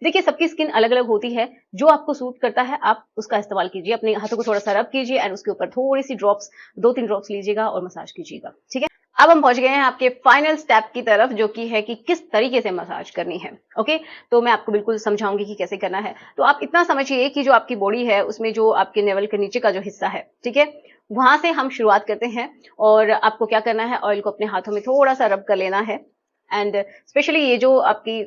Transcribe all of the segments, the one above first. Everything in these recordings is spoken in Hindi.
देखिए सबकी स्किन अलग अलग होती है, जो आपको सूट करता है आप उसका इस्तेमाल कीजिए। अपने हाथों को थोड़ा सा रब कीजिए एंड उसके ऊपर थोड़ी सी ड्रॉप्स, 2-3 ड्रॉप्स लीजिएगा और मसाज कीजिएगा। ठीक है, अब हम पहुंच गए हैं आपके फाइनल स्टेप की तरफ, जो कि है कि किस तरीके से मसाज करनी है। ओके, तो मैं आपको बिल्कुल समझाऊंगी कि कैसे करना है। तो आप इतना समझिए कि जो आपकी बॉडी है उसमें जो आपके नेवल के नीचे का जो हिस्सा है, ठीक है, वहां से हम शुरुआत करते हैं। और आपको क्या करना है, ऑयल को अपने हाथों में थोड़ा सा रब कर लेना है एंड स्पेशली ये जो आपकी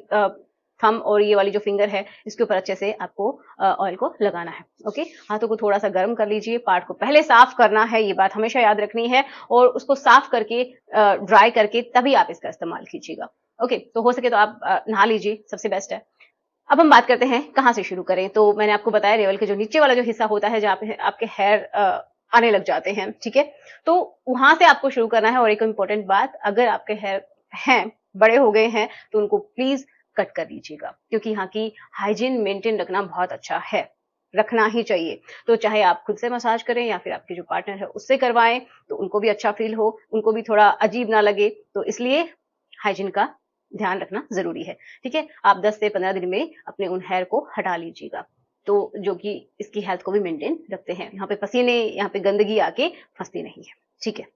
थम और ये वाली जो फिंगर है इसके ऊपर अच्छे से आपको ऑयल को लगाना है। ओके, हाथों को थोड़ा सा गर्म कर लीजिए। पार्ट को पहले साफ करना है, ये बात हमेशा याद रखनी है, और उसको साफ करके ड्राई करके तभी आप इसका इस्तेमाल कीजिएगा। ओके, तो हो सके तो आप नहा लीजिए, सबसे बेस्ट है। अब हम बात करते हैं कहाँ से शुरू करें। तो मैंने आपको बताया नेवल के जो नीचे वाला जो हिस्सा होता है जहाँ पे आपके हेयर आने लग जाते हैं, ठीक है, तो वहां से आपको शुरू करना है। और एक इंपॉर्टेंट बात, अगर आपके हेयर हैं, बड़े हो गए हैं, तो उनको प्लीज कट कर दीजिएगा, क्योंकि यहाँ की हाइजीन मेंटेन रखना बहुत अच्छा है, रखना ही चाहिए। तो चाहे आप खुद से मसाज करें या फिर आपके जो पार्टनर है उससे करवाएं, तो उनको भी अच्छा फील हो, उनको भी थोड़ा अजीब ना लगे, तो इसलिए हाइजीन का ध्यान रखना जरूरी है। ठीक है, आप 10 से 15 दिन में अपने उन हेयर को हटा लीजिएगा, तो जो कि इसकी हेल्थ को भी मेंटेन रखते हैं। यहाँ पे पसीने, यहाँ पे गंदगी आके फंसती नहीं है। ठीक है,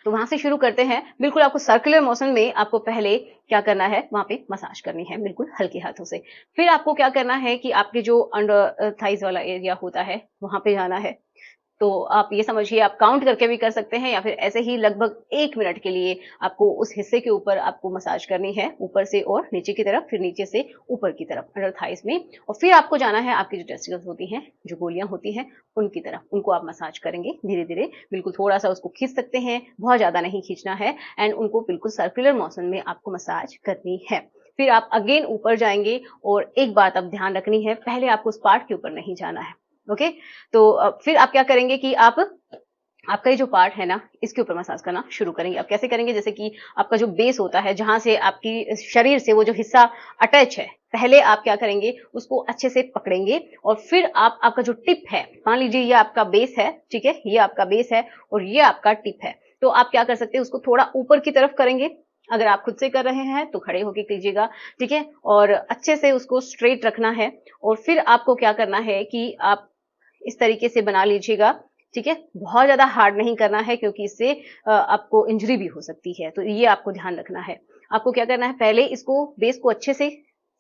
तो वहां से शुरू करते हैं। बिल्कुल आपको सर्कुलर मोशन में आपको पहले क्या करना है, वहां पे मसाज करनी है बिल्कुल हल्के हाथों से। फिर आपको क्या करना है कि आपके जो अंडर थाइज वाला एरिया होता है वहां पे जाना है। तो आप ये समझिए, आप काउंट करके भी कर सकते हैं या फिर ऐसे ही लगभग 1 मिनट के लिए आपको उस हिस्से के ऊपर आपको मसाज करनी है, ऊपर से और नीचे की तरफ, फिर नीचे से ऊपर की तरफ अंडर थाइस में। और फिर आपको जाना है आपकी जो टेस्टिकल्स होती हैं, जो गोलियां होती हैं, उनकी तरफ। उनको आप मसाज करेंगे धीरे धीरे, बिल्कुल थोड़ा सा उसको खींच सकते हैं, बहुत ज्यादा नहीं खींचना है, एंड उनको बिल्कुल सर्कुलर मोशन में आपको मसाज करनी है। फिर आप अगेन ऊपर जाएंगे, और एक बात अब ध्यान रखनी है, पहले आपको उस पार्ट के ऊपर नहीं जाना है। ओके, तो फिर आप क्या करेंगे कि आप आपका ये जो पार्ट है ना, इसके ऊपर मसाज करना शुरू करेंगे। आप कैसे करेंगे, जैसे कि आपका जो बेस होता है, जहां से आपकी शरीर से वो जो हिस्सा अटैच है, पहले आप क्या करेंगे, उसको अच्छे से पकड़ेंगे, और फिर आप आपका जो टिप है, मान लीजिए ये आपका बेस है, ठीक है, ये आपका बेस है और ये आपका टिप है, तो आप क्या कर सकते हैं, उसको थोड़ा ऊपर की तरफ करेंगे। अगर आप खुद से कर रहे हैं तो खड़े होके कीजिएगा, ठीक है, और अच्छे से उसको स्ट्रेट रखना है। और फिर आपको क्या करना है कि आप इस तरीके से बना लीजिएगा, ठीक है, बहुत ज्यादा हार्ड नहीं करना है, क्योंकि इससे आपको इंजरी भी हो सकती है, तो ये आपको ध्यान रखना है। आपको क्या करना है, पहले इसको बेस को अच्छे से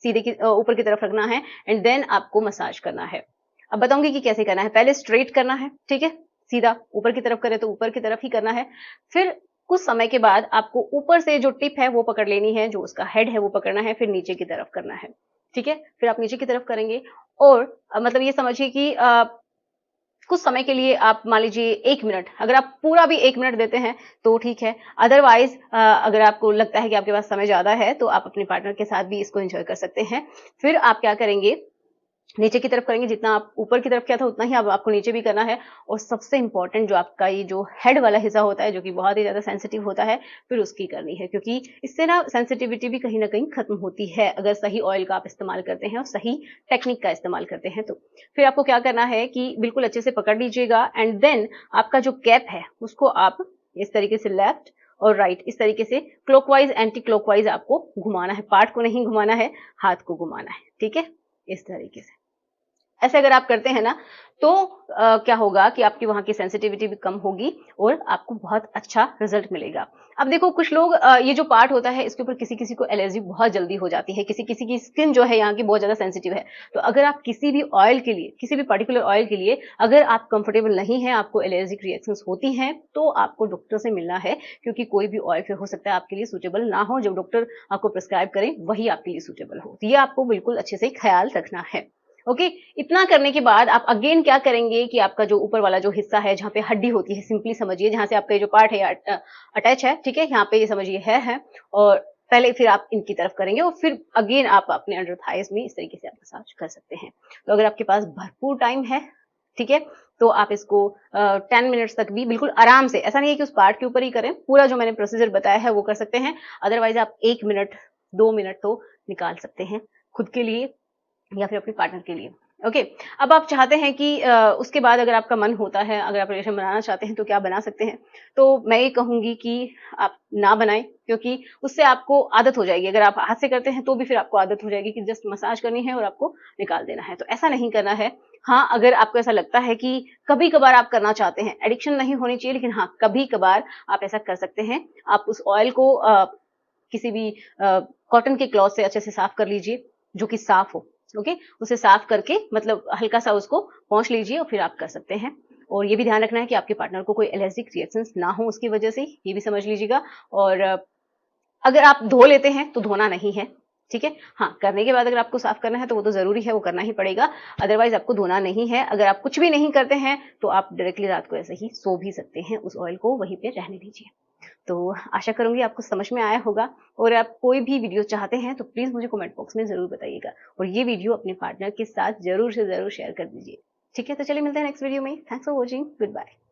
सीधे की ऊपर की तरफ रखना है, एंड देन आपको मसाज करना है। अब बताऊंगी कि कैसे करना है। पहले स्ट्रेट करना है, ठीक है, सीधा ऊपर की तरफ करे तो ऊपर की तरफ ही करना है। फिर कुछ समय के बाद आपको ऊपर से जो टिप है वो पकड़ लेनी है, जो उसका हेड है वो पकड़ना है, फिर नीचे की तरफ करना है, ठीक है, फिर आप नीचे की तरफ करेंगे। और मतलब ये समझिए कि कुछ समय के लिए आप मान लीजिए 1 मिनट, अगर आप पूरा भी 1 मिनट देते हैं तो ठीक है, अदरवाइज अगर आपको लगता है कि आपके पास समय ज्यादा है तो आप अपने पार्टनर के साथ भी इसको एंजॉय कर सकते हैं। फिर आप क्या करेंगे, नीचे की तरफ करेंगे, जितना आप ऊपर की तरफ किया था उतना ही अब आपको नीचे भी करना है। और सबसे इंपॉर्टेंट, जो आपका ये जो हेड वाला हिस्सा होता है, जो कि बहुत ही ज्यादा सेंसिटिव होता है, फिर उसकी करनी है, क्योंकि इससे ना सेंसिटिविटी भी कहीं ना कहीं खत्म होती है, अगर सही ऑयल का आप इस्तेमाल करते हैं और सही टेक्निक का इस्तेमाल करते हैं तो। फिर आपको क्या करना है कि बिल्कुल अच्छे से पकड़ लीजिएगा, एंड देन आपका जो कैप है उसको आप इस तरीके से लेफ्ट और राइट, इस तरीके से क्लॉकवाइज एंटी क्लॉकवाइज आपको घुमाना है, पार्ट को नहीं घुमाना है, हाथ को घुमाना है, ठीक है, इस तरीके से। ऐसे अगर आप करते हैं ना, तो क्या होगा कि आपकी वहां की सेंसिटिविटी भी कम होगी और आपको बहुत अच्छा रिजल्ट मिलेगा। अब देखो कुछ लोग ये जो पार्ट होता है इसके ऊपर किसी किसी को एलर्जी बहुत जल्दी हो जाती है, किसी किसी की स्किन जो है यहाँ की बहुत ज्यादा सेंसिटिव है। तो अगर आप किसी भी ऑयल के लिए, किसी भी पर्टिकुलर ऑयल के लिए अगर आप कंफर्टेबल नहीं है, आपको एलर्जिक रिएक्शंस होती हैं, तो आपको डॉक्टर से मिलना है, क्योंकि कोई भी ऑयल फिर हो सकता है आपके लिए सूटेबल ना हो। जो डॉक्टर आपको प्रिस्क्राइब करें वही आपके लिए सूटेबल हो, तो ये आपको बिल्कुल अच्छे से ख्याल रखना है। ओके, इतना करने के बाद आप अगेन क्या करेंगे कि आपका जो ऊपर वाला जो हिस्सा है, जहां पे हड्डी होती है, सिंपली समझिए जहां से आपका जो पार्ट है अटैच है, ठीक है, यहाँ पे ये समझिए है, और पहले फिर आप इनकी तरफ करेंगे, और फिर अगेन आप अपने अंडर थाइस में इस तरीके से आप मसाज कर सकते हैं। तो अगर आपके पास भरपूर टाइम है, ठीक है, तो आप इसको 10 मिनट्स तक भी बिल्कुल आराम से, ऐसा नहीं है कि उस पार्ट के ऊपर ही करें, पूरा जो मैंने प्रोसीजर बताया है वो कर सकते हैं। अदरवाइज आप 1 मिनट 2 मिनट तो निकाल सकते हैं खुद के लिए या फिर अपने पार्टनर के लिए। ओके। अब आप चाहते हैं कि उसके बाद अगर आपका मन होता है, अगर आप रिलेशन बनाना चाहते हैं तो क्या बना सकते हैं? तो मैं ये कहूँगी कि आप ना बनाएँ, क्योंकि उससे आपको आदत हो जाएगी। अगर आप हाथ से करते हैं तो भी फिर आपको आदत हो जाएगी कि जस्ट मसाज करनी है और आपको निकाल देना है, तो ऐसा नहीं करना है। हाँ, अगर आपको ऐसा लगता है कि कभी-कभार आप करना चाहते हैं, एडिक्शन नहीं होनी चाहिए, लेकिन हाँ, कभी-कभार आप ऐसा कर सकते हैं। आप उस ऑयल को किसी भी कॉटन के क्लॉथ से अच्छे से साफ कर लीजिए, जो कि साफ हो। ओके, उसे साफ करके मतलब हल्का सा उसको पोंछ लीजिए और फिर आप कर सकते हैं। और ये भी ध्यान रखना है कि आपके पार्टनर को कोई एलर्जिक रिएक्शंस ना हो उसकी वजह से, ये भी समझ लीजिएगा। और अगर आप धो लेते हैं तो धोना नहीं है, ठीक है? हाँ, करने के बाद अगर आपको साफ करना है तो वो तो ज़रूरी है, वो करना ही पड़ेगा, अदरवाइज़ आपको धोना नहीं है। अगर आप कुछ भी नहीं करते हैं, तो आप डायरेक्टली रात को ऐसे ही सो भी सकते हैं, उस ऑयल को वहीं पे रहने दीजिए। तो आशा करूँगी आपको समझ में आया होगा, और आप कोई भी वीडियो चाहते हैं तो प्लीज़ मुझे कमेंट बॉक्स में ज़रूर बताइएगा, और ये वीडियो अपने पार्टनर के साथ ज़रूर से ज़रूर शेयर कर दीजिए। ठीक है? तो चलिए मिलते हैं नेक्स्ट वीडियो में। Thanks for watching. Good bye.